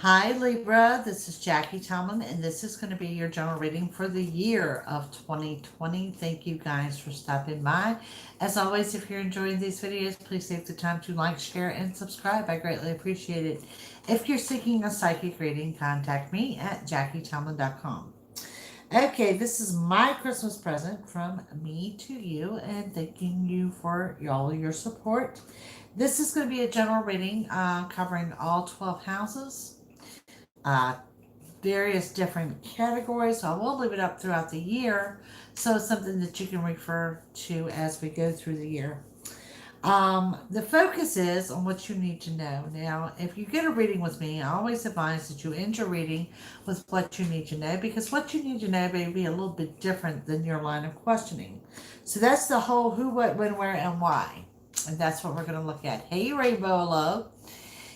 Hi Libra, this is Jackie Tomlin, and this is going to be your general reading for the year of 2020. Thank you guys for stopping by. As always, if you're enjoying these videos, please take the time to like, share, and subscribe. I greatly appreciate it. If you're seeking a psychic reading, contact me at JackieTomlin.com. Okay, this is my Christmas present from me to you, and thanking you for all your support. This is going to be a general reading covering all 12 houses, uh, various different categories. So I will leave it up throughout the year, so it's something that you can refer to as we go through the year. The focus is on what you need to know. Now, if you get a reading with me, I always advise that you end your reading with what you need to know, because what you need to know may be a little bit different than your line of questioning. So that's the whole who, what, when, where, and why. And that's what we're going to look at. Hey, Rainbow Love.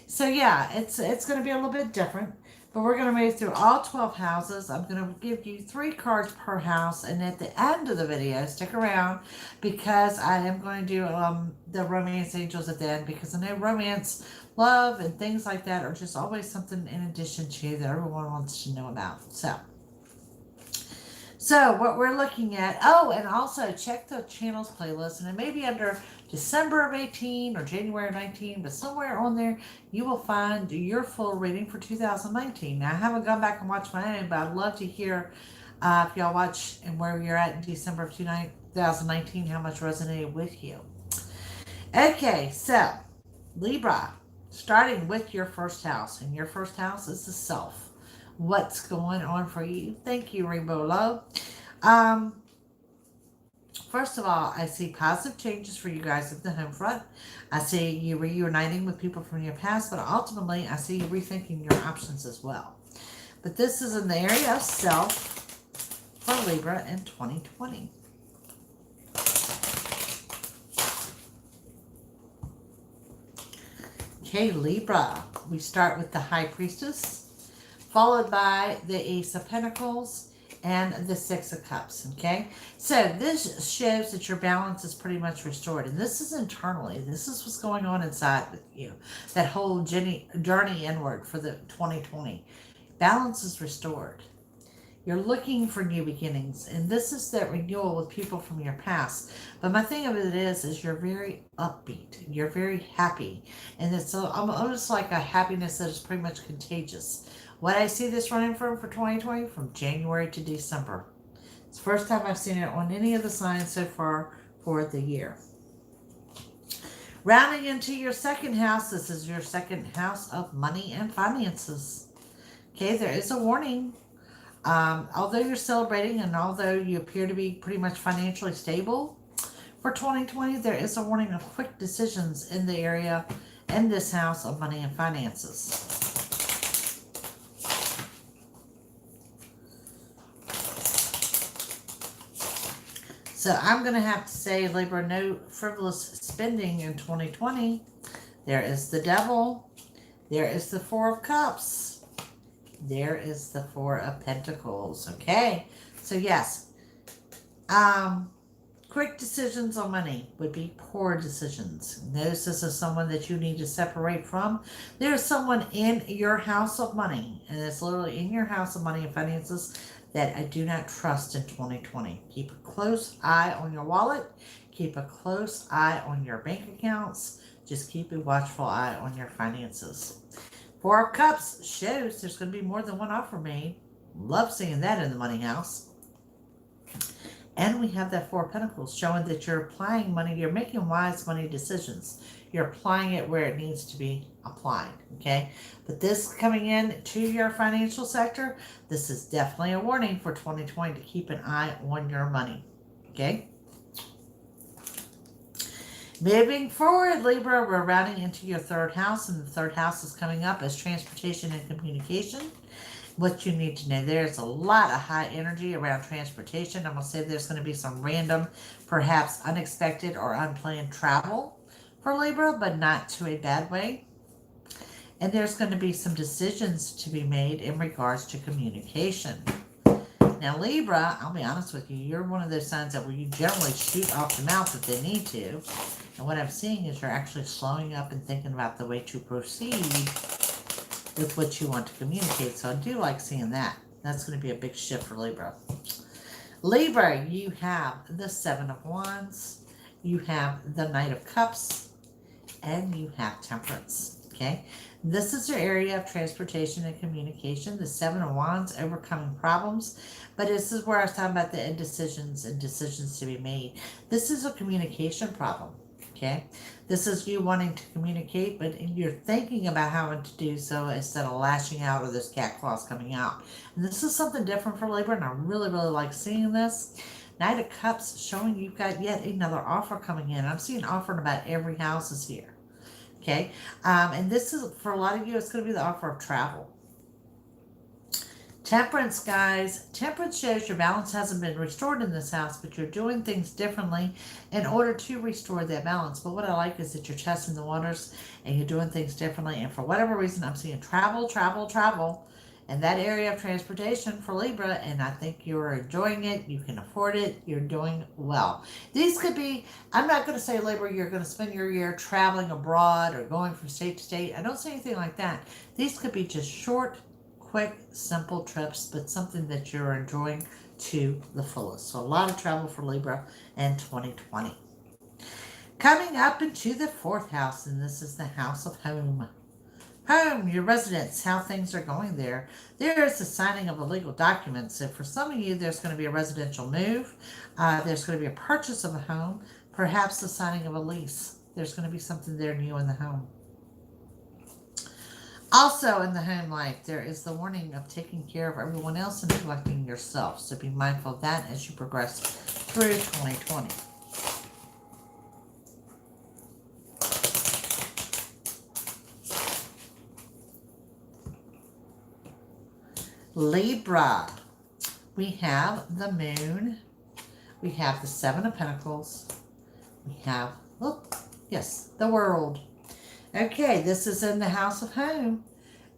So yeah, it's going to be a little bit different. But we're going to move through all 12 houses. I'm going to give you 3 cards per house. And at the end of the video, stick around, because I am going to do the romance angels at the end. Because I know romance, love, and things like that are just always something in addition to that everyone wants to know about. So what we're looking at, oh, and also check the channels playlist, and it may be under December of 18 or January of 19, but somewhere on there you will find your full reading for 2019. Now, I haven't gone back and watched my own, but I'd love to hear if y'all watch and where you're at in December of 2019, how much resonated with you. Okay, so Libra, starting with your first house, and your first house is the self. What's going on for you? Thank you, Rainbow Love. First of all, I see positive changes for you guys at the home front. I see you reuniting with people from your past, but ultimately I see you rethinking your options as well. But this is in the area of self for Libra in 2020. Okay, Libra, we start with the High Priestess, followed by the Ace of Pentacles and the Six of Cups, okay? So this shows that your balance is pretty much restored, and this is internally. This is what's going on inside with you, that whole journey inward for the 2020. Balance is restored. You're looking for new beginnings, and this is that renewal with people from your past. But my thing of it is you're very upbeat. You're very happy, and it's almost like a happiness that is pretty much contagious. What I see this running for 2020, from January to December. It's the first time I've seen it on any of the signs so far for the year. Rounding into your second house, this is your second house of money and finances. Okay, there is a warning. Although you're celebrating and although you appear to be pretty much financially stable for 2020, there is a warning of quick decisions in the area in this house of money and finances. So I'm going to have to say, Libra, no frivolous spending in 2020. There is the Devil. There is the Four of Cups. There is the Four of Pentacles. Okay. So yes, quick decisions on money would be poor decisions. Notice this is someone that you need to separate from. There's someone in your house of money, and it's literally in your house of money and finances, that I do not trust in 2020. Keep a close eye on your wallet. Keep a close eye on your bank accounts. Just keep a watchful eye on your finances. Four of Cups shows there's going to be more than one offer made. Love seeing that in the money house. And we have that Four of Pentacles showing that you're applying money. You're making wise money decisions. You're applying it where it needs to be applied, okay? But this coming in to your financial sector, this is definitely a warning for 2020 to keep an eye on your money, okay? Moving forward, Libra, we're rounding into your third house, and the third house is coming up as transportation and communication. What you need to know, there's a lot of high energy around transportation. I'm going to say there's going to be some random, perhaps unexpected or unplanned travel for Libra, but not to a bad way. And there's going to be some decisions to be made in regards to communication. Now, Libra, I'll be honest with you, you're one of those signs that where you generally shoot off the mouth if they need to. And what I'm seeing is you're actually slowing up and thinking about the way to proceed with what you want to communicate. So I do like seeing that. That's going to be a big shift for Libra. Libra, you have the Seven of Wands, you have the Knight of Cups, and you have Temperance. Okay, this is your area of transportation and communication. The Seven of Wands, overcoming problems. But this is where I was talking about the indecisions and decisions to be made. This is a communication problem. Okay, this is you wanting to communicate, but you're thinking about how to do so instead of lashing out or this cat claws coming out. And this is something different for Libra, and I really, really like seeing this. Knight of Cups showing you've got yet another offer coming in. I'm seeing offer in about every house is here. Okay, and this is, for a lot of you, it's going to be the offer of travel. Temperance, guys. Temperance shows your balance hasn't been restored in this house, but you're doing things differently in order to restore that balance. But what I like is that you're testing the waters and you're doing things differently. And for whatever reason, I'm seeing travel, travel, travel in that area of transportation for Libra. And I think you're enjoying it. You can afford it. You're doing well. These could be, I'm not going to say, Libra, you're going to spend your year traveling abroad or going from state to state. I don't say anything like that. These could be just short, quick, simple trips, but something that you're enjoying to the fullest. So a lot of travel for Libra in 2020. Coming up into the fourth house, and this is the house of home. Home, your residence, how things are going there. There is the signing of a legal document. So for some of you, there's going to be a residential move. There's going to be a purchase of a home, perhaps the signing of a lease. There's going to be something there new in the home. Also in the home life, there is the warning of taking care of everyone else and neglecting yourself. So be mindful of that as you progress through 2020. Libra, we have the Moon, we have the Seven of Pentacles, we have, the World. Okay, this is in the house of home.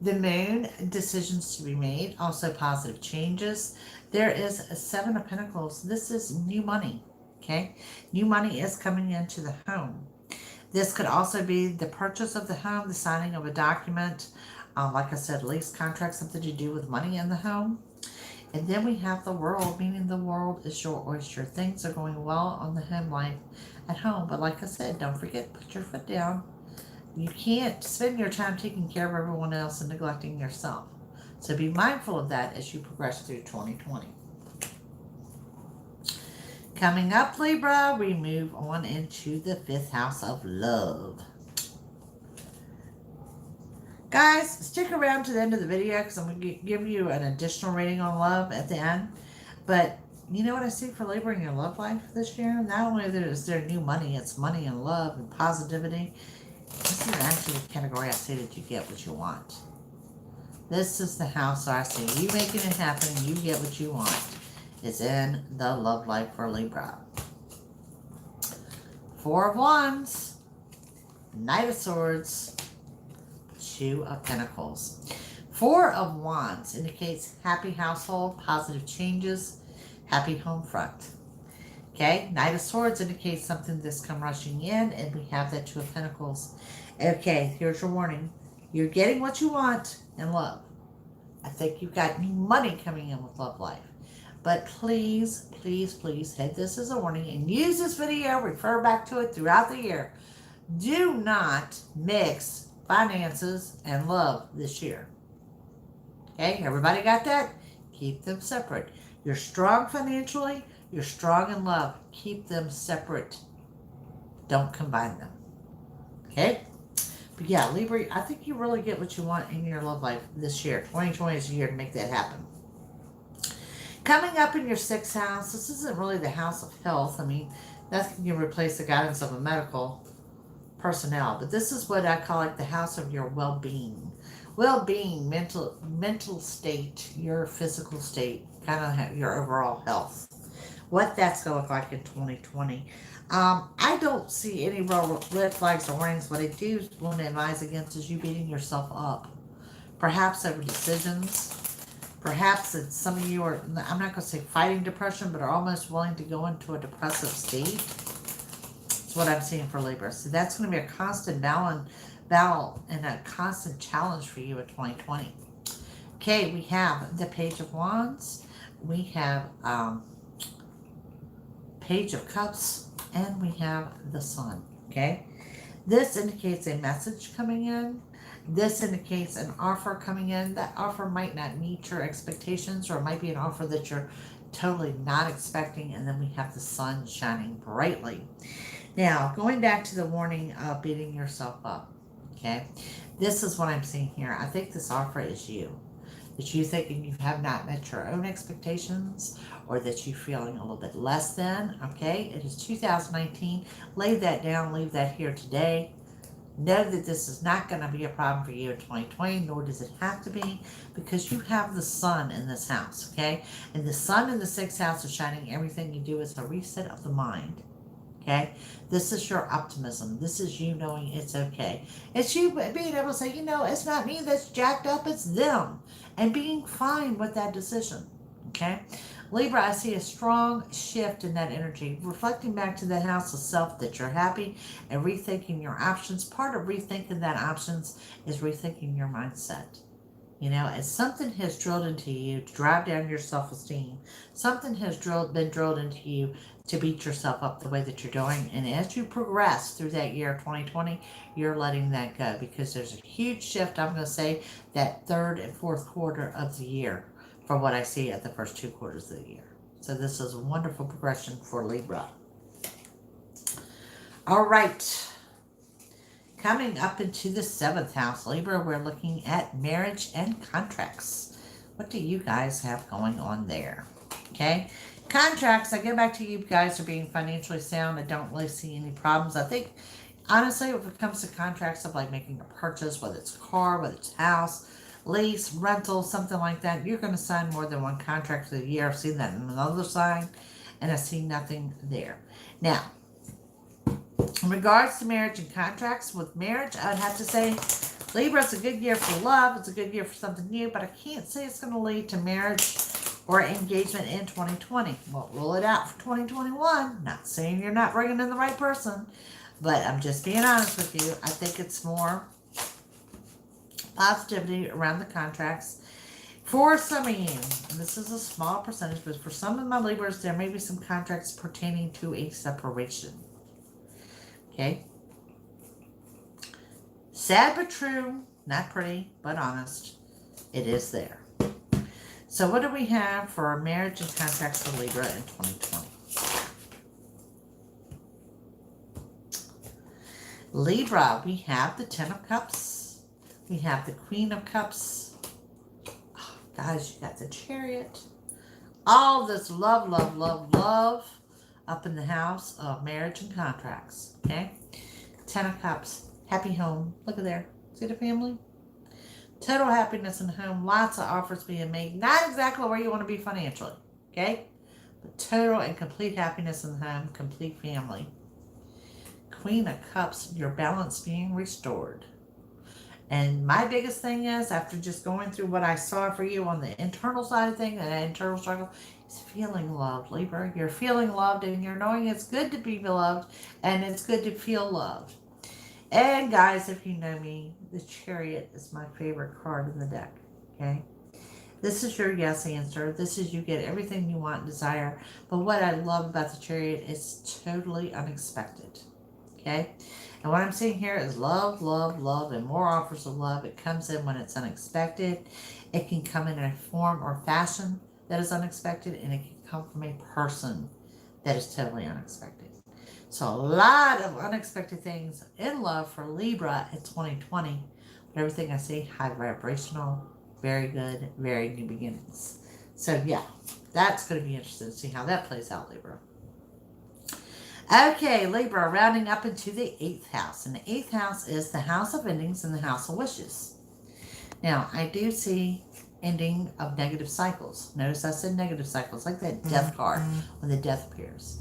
The Moon, decisions to be made, also positive changes. There is a Seven of Pentacles. This is new money, okay? New money is coming into the home. This could also be the purchase of the home, the signing of a document, like I said, lease contract, something to do with money in the home. And then we have the World, meaning the world is your oyster. Things are going well on the home life at home. But like I said, don't forget, put your foot down. You can't spend your time taking care of everyone else and neglecting yourself. So be mindful of that as you progress through 2020. Coming up, Libra, we move on into the fifth house of love. Guys, stick around to the end of the video because I'm going to give you an additional reading on love at the end. But you know what I see for Libra in your love life this year? Not only is there new money, it's money and love and positivity. This is actually the category I say that you get what you want. This is the house I see you making it happen. You get what you want. It's in the love life for Libra. Four of Wands, Knight of Swords, Two of Pentacles. Four of Wands indicates happy household, positive changes, happy home front. Okay, Knight of Swords indicates something that's come rushing in, and we have that Two of Pentacles. Okay, here's your warning. You're getting what you want in love. I think you've got new money coming in with love life. But please, please, please, head this as a warning and use this video, refer back to it throughout the year. Do not mix finances and love this year. Okay, everybody got that? Keep them separate. You're strong financially. You're strong in love. Keep them separate. Don't combine them. Okay? But yeah, Libra, I think you really get what you want in your love life this year. 2020 is a year to make that happen. Coming up in your sixth house, this isn't really the house of health. I mean, that can replace the guidance of a medical personnel. But this is what I call like the house of your well-being. Well-being, mental state, your physical state, kind of your overall health. What that's going to look like in 2020. I don't see any red flags or warnings. What I do want to advise against is you beating yourself up. Perhaps over decisions. Perhaps it's some of you are, I'm not going to say fighting depression, but are almost willing to go into a depressive state. That's what I'm seeing for Libra. So that's going to be a constant battle and a constant challenge for you in 2020. Okay, we have the Page of Wands. We have Page of Cups. And we have the Sun. Okay, this indicates a message coming in. This indicates an offer coming in. That offer might not meet your expectations, or it might be an offer that you're totally not expecting. And then we have the sun shining brightly. Now, going back to the warning of beating yourself up, okay, this is what I'm seeing here. I think this offer is you. That you thinking you have not met your own expectations, or that you're feeling a little bit less than, okay? It is 2019. Lay that down, leave that here today. Know that this is not going to be a problem for you in 2020, nor does it have to be, because you have the sun in this house, okay? And the sun in the 6th house is shining. Everything you do is a reset of the mind, okay? This is your optimism. This is you knowing it's okay. It's you being able to say, you know, it's not me that's jacked up, it's them. And being fine with that decision, okay? Libra, I see a strong shift in that energy, reflecting back to the house of self that you're happy and rethinking your options. Part of rethinking that options is rethinking your mindset. You know, as something has drilled into you to drive down your self-esteem, something has been drilled into you to beat yourself up the way that you're doing. And as you progress through that year of 2020, you're letting that go, because there's a huge shift, I'm going to say, that 3rd and 4th quarter of the year from what I see at the first 2 quarters of the year. So this is a wonderful progression for Libra. All right. Coming up into the 7th house, Libra, we're looking at marriage and contracts. What do you guys have going on there? Okay. Contracts, I go back to you guys are being financially sound. I don't really see any problems. I think, honestly, if it comes to contracts of like making a purchase, whether it's a car, whether it's a house, lease, rental, something like that, you're going to sign more than one contract for the year. I've seen that in another sign, and I see nothing there. Now, in regards to marriage and contracts, with marriage, I'd have to say Libra, it's a good year for love. It's a good year for something new, but I can't say it's going to lead to marriage or engagement in 2020. Won't rule it out for 2021. Not saying you're not bringing in the right person, but I'm just being honest with you. I think it's more positivity around the contracts. For some of you, and this is a small percentage, but for some of my Libras, there may be some contracts pertaining to a separation. Okay? Sad but true, not pretty, but honest. It is there. So what do we have for our marriage and contracts for Libra in 2020? Libra, we have the 10 of Cups. We have the Queen of Cups. Oh, guys, you got the Chariot. All this love, love, love, love up in the house of marriage and contracts. Okay? 10 of Cups. Happy home. Look at there. See the family? Total happiness in the home. Lots of offers being made. Not exactly where you want to be financially. Okay? But total and complete happiness in the home. Complete family. Queen of Cups. Your balance being restored. And my biggest thing is, after just going through what I saw for you on the internal side of things, and internal struggle, is feeling loved, Libra. You're feeling loved, and you're knowing it's good to be loved, and it's good to feel loved. And guys, if you know me, the Chariot is my favorite card in the deck, okay? This is your yes answer. This is you get everything you want and desire. But what I love about the Chariot is totally unexpected, okay? And what I'm seeing here is love, love, love, and more offers of love. It comes in when it's unexpected. It can come in a form or fashion that is unexpected, and it can come from a person that is totally unexpected. So a lot of unexpected things in love for Libra in 2020. But everything I see, high vibrational, very good, very new beginnings. So yeah, that's going to be interesting to see how that plays out, Libra. Okay, Libra, rounding up into the 8th house. And the 8th house is the house of endings and the house of wishes. Now, I do see ending of negative cycles. Notice I said negative cycles, like that death card when the death appears.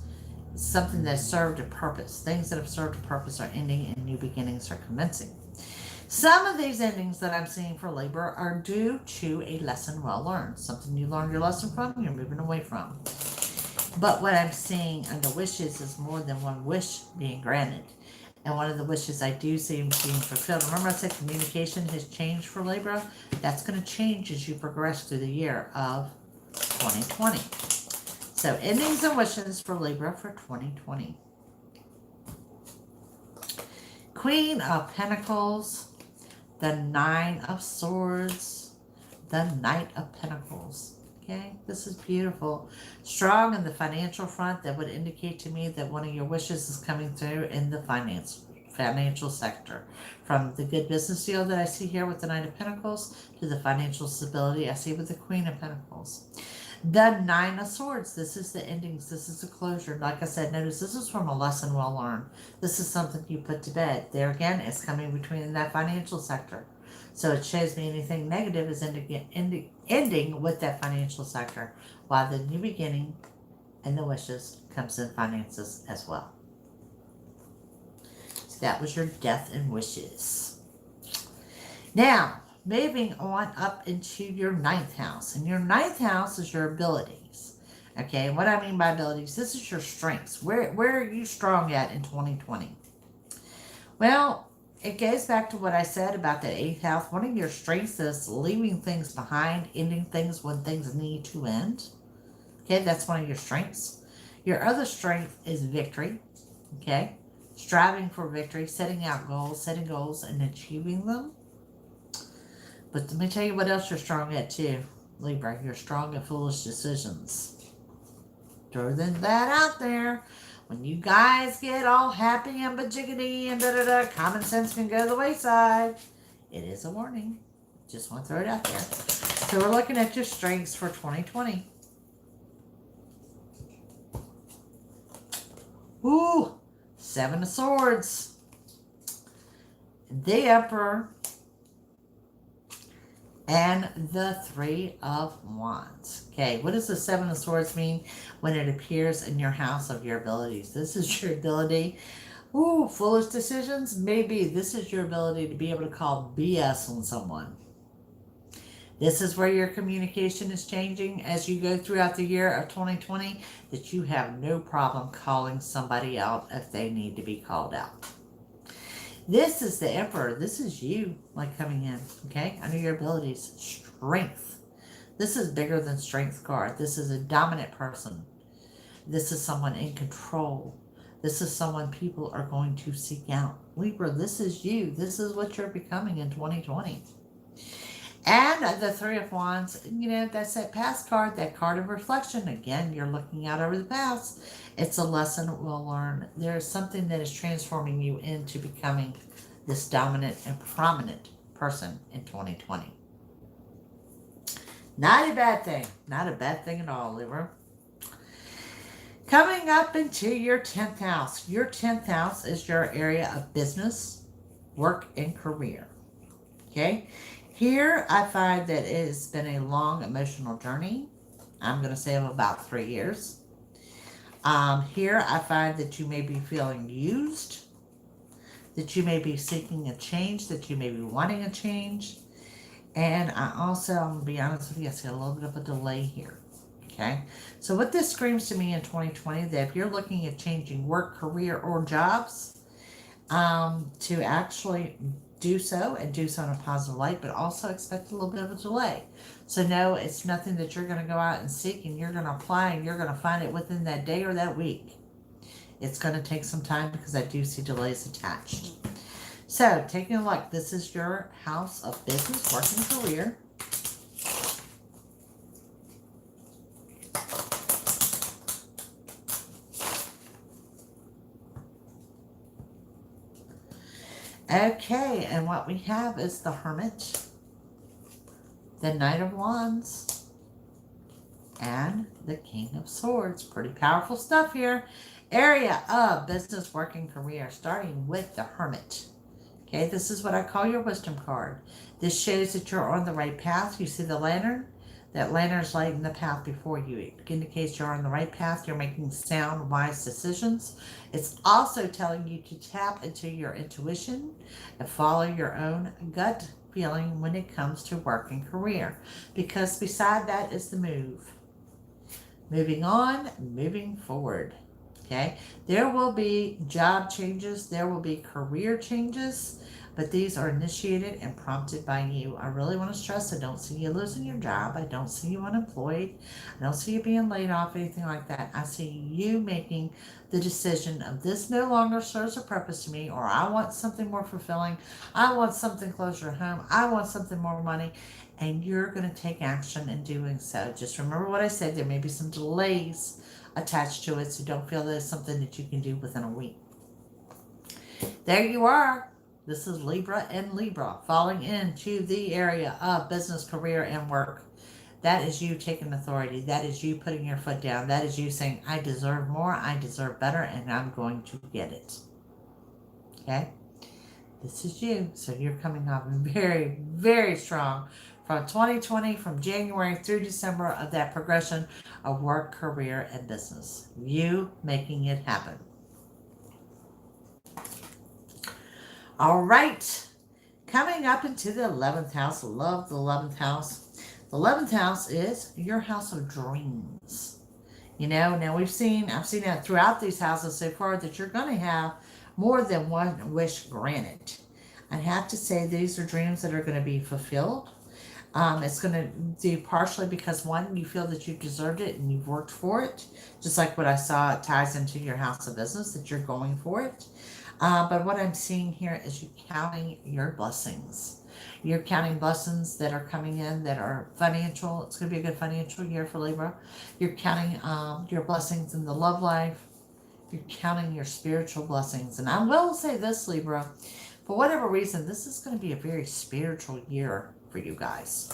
It's something that served a purpose. Things that have served a purpose are ending and new beginnings are commencing. Some of these endings that I'm seeing for Libra are due to a lesson well learned. Something you learned your lesson from, you're moving away from. But what I'm seeing under wishes is more than one wish being granted. And one of the wishes I do see being fulfilled. Remember I said communication has changed for Libra? That's going to change as you progress through the year of 2020. So endings and wishes for Libra for 2020. Queen of Pentacles, the Nine of Swords, the Knight of Pentacles. Okay, this is beautiful. Strong in the financial front, that would indicate to me that one of your wishes is coming through in the financial sector. From the good business deal that I see here with the Knight of Pentacles to the financial stability I see with the Queen of Pentacles. The Nine of Swords, this is the endings, this is the closure. Like I said, notice this is from a lesson well learned. This is something you put to bed. There again, it's coming between that financial sector. So it shows me anything negative is ending with that financial sector, while the new beginning and the wishes comes in finances as well. So that was your death and wishes. Now, moving on up into your 9th house. And your 9th house is your abilities. Okay, what I mean by abilities, this is your strengths. Where are you strong at in 2020? Well, it goes back to what I said about the 8th house. One of your strengths is leaving things behind, ending things when things need to end. Okay, that's one of your strengths. Your other strength is victory. Okay, striving for victory, setting goals and achieving them. But let me tell you what else you're strong at too, Libra. You're strong at foolish decisions. Throw that out there. When you guys get all happy and bajiggity and da-da-da, common sense can go to the wayside. It is a warning. Just want to throw it out there. So we're looking at your strengths for 2020. Ooh, 7 of Swords. The Emperor. And the 3 of Wands. Okay, what does the 7 of Swords mean when it appears in your house of your abilities? This is your ability. Ooh, foolish decisions? Maybe this is your ability to be able to call BS on someone. This is where your communication is changing as you go throughout the year of 2020, that you have no problem calling somebody out if they need to be called out. This is the Emperor. This is you, like, coming in, okay? Under your abilities. Strength. This is bigger than Strength card. This is a dominant person. This is someone in control. This is someone people are going to seek out. Libra, this is you. This is what you're becoming in 2020. And the 3 of Wands, you know, that's that past card, that card of reflection. Again, you're looking out over the past. It's a lesson we'll learn. There's something that is transforming you into becoming this dominant and prominent person in 2020. Not a bad thing. Not a bad thing at all, Libra. Coming up into your 10th house. Your 10th house is your area of business, work, and career. Okay? Here, I find that it has been a long emotional journey. I'm going to say of about 3 years. Here, I find that you may be feeling used, that you may be seeking a change, that you may be wanting a change. And I also, I'm going to be honest with you, I see a little bit of a delay here. Okay? So what this screams to me in 2020, that if you're looking at changing work, career, or jobs, to actually do so and do so in a positive light, but also expect a little bit of a delay. So no, it's nothing that you're going to go out and seek and you're going to apply and you're going to find it within that day or that week. It's going to take some time because I do see delays attached. So taking a look, this is your house of business, work, and career. Okay, and what we have is the Hermit, the Knight of Wands, and the King of Swords. Pretty powerful stuff here. Area of business, work, and career, starting with the Hermit. Okay, this is what I call your wisdom card. This shows that you're on the right path. You see the lantern? That lantern is lighting the path before you. It indicates you're on the right path. You're making sound, wise decisions. It's also telling you to tap into your intuition and follow your own gut feeling when it comes to work and career. Because beside that is the move. Moving on, moving forward. Okay, there will be job changes, there will be career changes, but these are initiated and prompted by you. I really want to stress, I don't see you losing your job. I don't see you unemployed. I don't see you being laid off, anything like that. I see you making the decision of this no longer serves a purpose to me, or I want something more fulfilling. I want something closer to home. I want something more money. And you're going to take action in doing so. Just remember what I said. There may be some delays attached to it, so don't feel that it's something that you can do within a week. There you are. This is Libra and Libra falling into the area of business, career, and work. That is you taking authority. That is you putting your foot down. That is you saying, I deserve more, I deserve better, and I'm going to get it. Okay? This is you. So you're coming off very, very strong from 2020, from January through December, of that progression of work, career, and business. You making it happen. All right. Coming up into the 11th house. Love the 11th house. The 11th house is your house of dreams. You know, now I've seen that throughout these houses so far that you're going to have more than one wish granted. I'd have to say these are dreams that are going to be fulfilled. It's going to be partially because, one, you feel that you've deserved it and you've worked for it. Just like what I saw, it ties into your house of business, that you're going for it. But what I'm seeing here is you counting your blessings. You're counting blessings that are coming in that are financial. It's going to be a good financial year for Libra. You're counting your blessings in the love life. You're counting your spiritual blessings. And I will say this, Libra, for whatever reason, this is going to be a very spiritual year for you guys.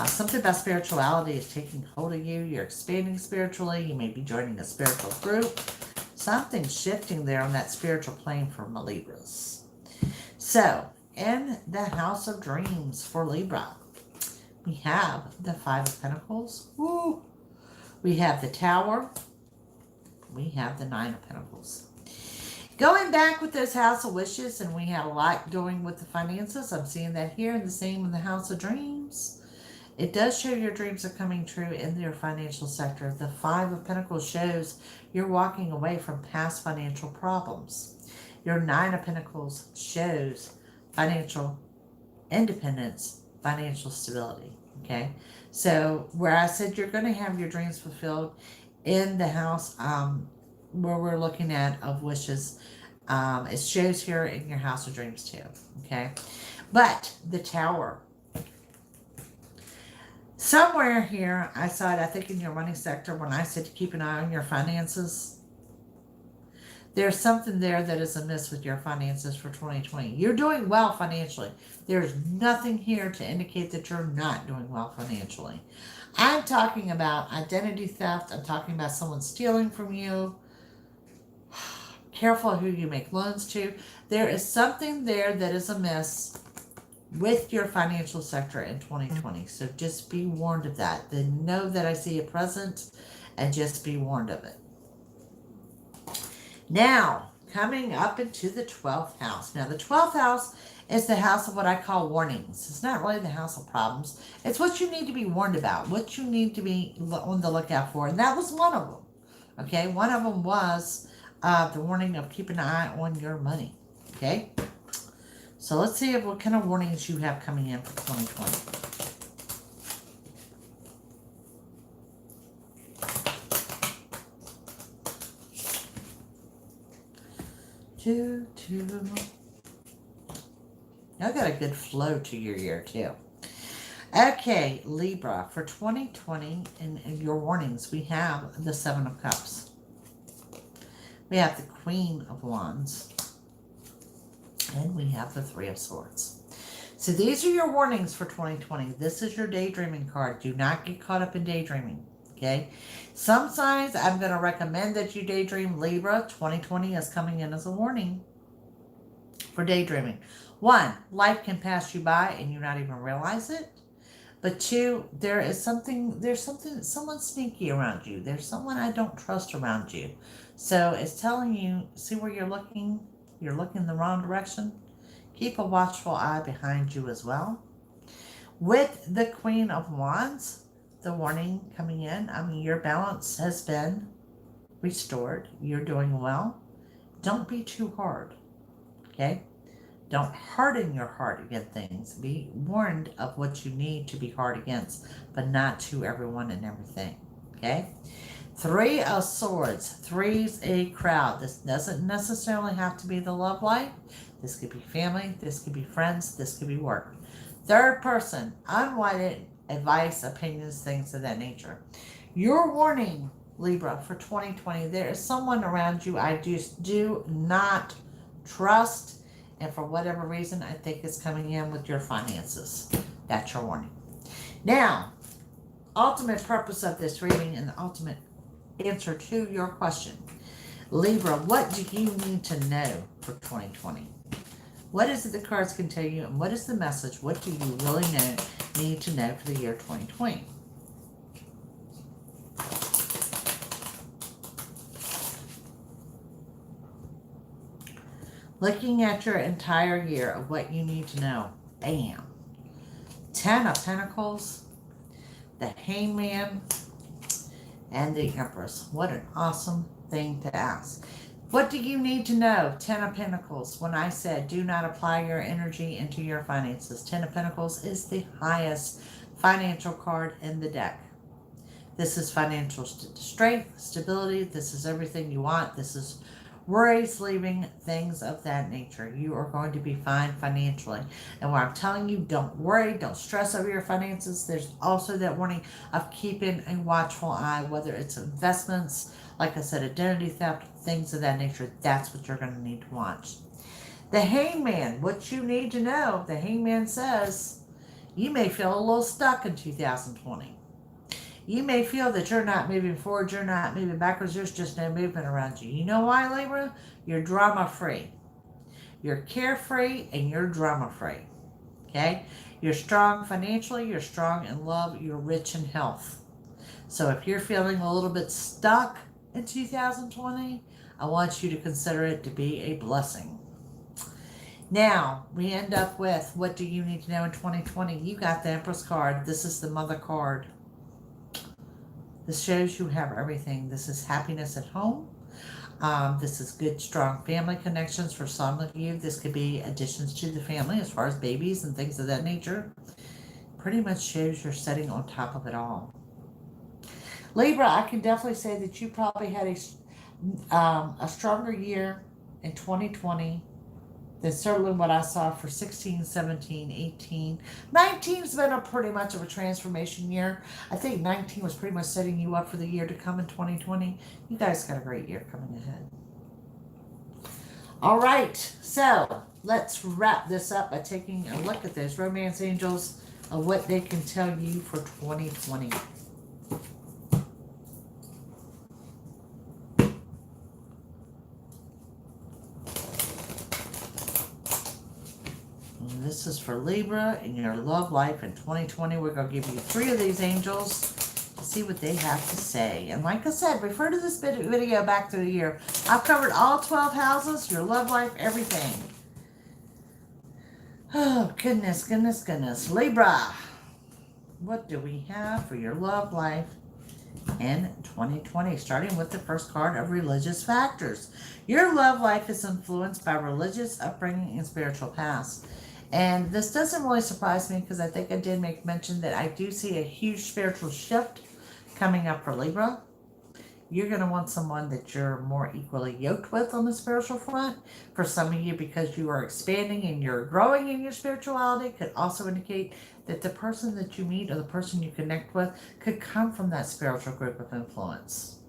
Something about spirituality is taking hold of you. You're expanding spiritually. You may be joining a spiritual group. Something's shifting there on that spiritual plane for Libras. So, in the house of dreams for Libra, we have the Five of Pentacles. Woo! We have the Tower. We have the Nine of Pentacles. Going back with those house of wishes, and we had a lot doing with the finances. I'm seeing that here, and the same in the house of dreams. It does show your dreams are coming true in your financial sector. The Five of Pentacles shows you're walking away from past financial problems. Your Nine of Pentacles shows financial independence, financial stability. Okay, so where I said you're going to have your dreams fulfilled in the house where we're looking at of wishes, it shows here in your house of dreams too. Okay, but the Tower. Somewhere here, I saw it, I think in your money sector, when I said to keep an eye on your finances. There's something there that is amiss with your finances for 2020. You're doing well financially. There's nothing here to indicate that you're not doing well financially. I'm talking about identity theft. I'm talking about someone stealing from you. Careful who you make loans to. There is something there that is amiss with your financial sector in 2020. So just be warned of that. Then know that I see it present, and just be warned of it. Now, coming up into the 12th house. Now, the 12th house is the house of what I call warnings. It's not really the house of problems. It's what you need to be warned about, what you need to be on the lookout for. And that was one of them. Okay, one of them was the warning of keep an eye on your money. Okay, so let's see what kind of warnings you have coming in for 2020. I got a good flow to your year too. Okay, Libra, for 2020, in your warnings, we have the Seven of Cups. We have the Queen of Wands. And we have the Three of Swords. So these are your warnings for 2020. This is your daydreaming card. Do not get caught up in daydreaming. Okay? Some signs I'm going to recommend that you daydream. Libra, 2020 is coming in as a warning for daydreaming. One, life can pass you by and you not even realize it. But two, there's someone sneaky around you. There's someone I don't trust around you. So it's telling you, see where you're looking? You're looking the wrong direction. Keep a watchful eye behind you as well. With the Queen of Wands, the warning coming in, I mean, your balance has been restored. You're doing well. Don't be too hard, okay? Don't harden your heart against things. Be warned of what you need to be hard against, but not to everyone and everything, okay? Three of Swords. Three's a crowd. This doesn't necessarily have to be the love life. This could be family. This could be friends. This could be work. Third person. Unwanted advice, opinions, things of that nature. Your warning, Libra, for 2020. There is someone around you I just do not trust. And for whatever reason, I think it's coming in with your finances. That's your warning. Now, ultimate purpose of this reading and the ultimate answer to your question. Libra, what do you need to know for 2020? What is it the cards can tell you, and what is the message? What do you really need to know for the year 2020? Looking at your entire year of what you need to know. Bam. 10 of Pentacles, the Hangman, and the Empress. What an awesome thing to ask. What do you need to know? 10 of Pentacles. When I said do not apply your energy into your finances. 10 of Pentacles is the highest financial card in the deck. This is financial strength, stability. This is everything you want. This is worries leaving, things of that nature. You are going to be fine financially. And what I'm telling you, don't worry, don't stress over your finances. There's also that warning of keeping a watchful eye, whether it's investments, like I said, identity theft, things of that nature. That's what you're going to need to watch. The Hangman, what you need to know. The Hangman says you may feel a little stuck in 2020. You may feel that you're not moving forward, you're not moving backwards, there's just no movement around you. You know why, Libra? You're drama-free. You're carefree and you're drama-free. Okay? You're strong financially, you're strong in love, you're rich in health. So if you're feeling a little bit stuck in 2020, I want you to consider it to be a blessing. Now, we end up with, what do you need to know in 2020? You got the Empress card. This is the Mother card. This shows you have everything. This is happiness at home. This is good, strong family connections for some of you. This could be additions to the family as far as babies and things of that nature. Pretty much shows you're sitting on top of it all. Libra, I can definitely say that you probably had a stronger year in 2020 than certainly what I saw for 16, 17, 18. 19's been a pretty much of a transformation year. I think 19 was pretty much setting you up for the year to come in 2020. You guys got a great year coming ahead. All right, so let's wrap this up by taking a look at those romance angels of what they can tell you for 2020. This is for Libra in your love life in 2020. We're going to give you 3 of these angels to see what they have to say. And like I said, refer to this video back through the year. I've covered all 12 houses, your love life, everything. Oh, goodness, goodness, goodness. Libra, what do we have for your love life in 2020? Starting with the first card of religious factors. Your love life is influenced by religious upbringing and spiritual past. And this doesn't really surprise me because I think I did make mention that I do see a huge spiritual shift coming up for Libra. You're going to want someone that you're more equally yoked with on the spiritual front. For some of you, because you are expanding and you're growing in your spirituality, could also indicate that the person that you meet or the person you connect with could come from that spiritual group of influence.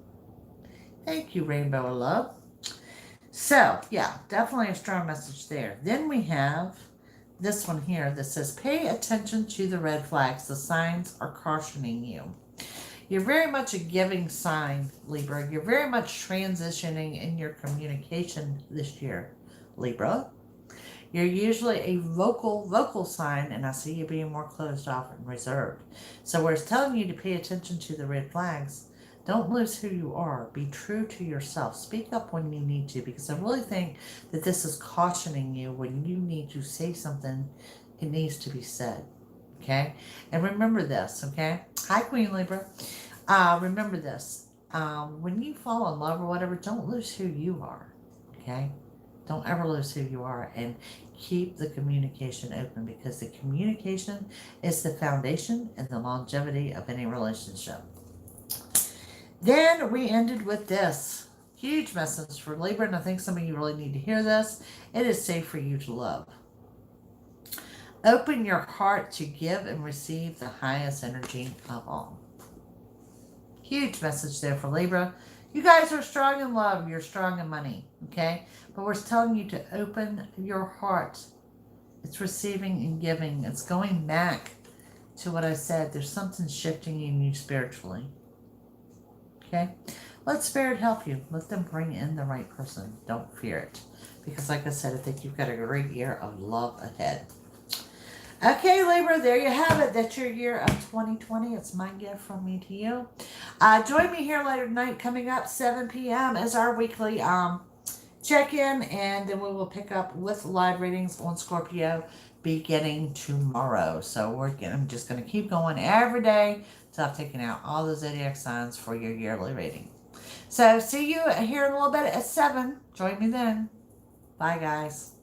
Thank you, Rainbow of Love. So, yeah, definitely a strong message there. Then we have this one here that says, pay attention to the red flags. The signs are cautioning you. You're very much a giving sign, Libra. You're very much transitioning in your communication this year, Libra. You're usually a vocal sign, and I see you being more closed off and reserved. So where it's telling you to pay attention to the red flags, don't lose who you are. Be true to yourself. Speak up when you need to, because I really think that this is cautioning you when you need to say something, it needs to be said. Okay? And remember this, okay? Hi, Queen Libra. Remember this. when you fall in love or whatever, don't lose who you are. Okay? Don't ever lose who you are, and keep the communication open, because the communication is the foundation and the longevity of any relationship. Then we ended with this huge message for Libra, and I think some of you really need to hear this. It is safe for you to love. Open your heart to give and receive the highest energy of all. Huge message there for Libra. You guys are strong in love. You're strong in money. Okay? But we're telling you to open your heart. It's receiving and giving. It's going back to what I said. There's something shifting in you spiritually. Okay? Let Spirit help you. Let them bring in the right person. Don't fear it. Because like I said, I think you've got a great year of love ahead. Okay, Libra, there you have it. That's your year of 2020. It's my gift from me to you. Join me here later tonight, coming up 7 p.m. as our weekly check-in, and then we will pick up with live readings on Scorpio beginning tomorrow. So I'm just going to keep going every day until I've taken out all the zodiac signs for your yearly reading. So see you here in a little bit at 7. Join me then. Bye, guys.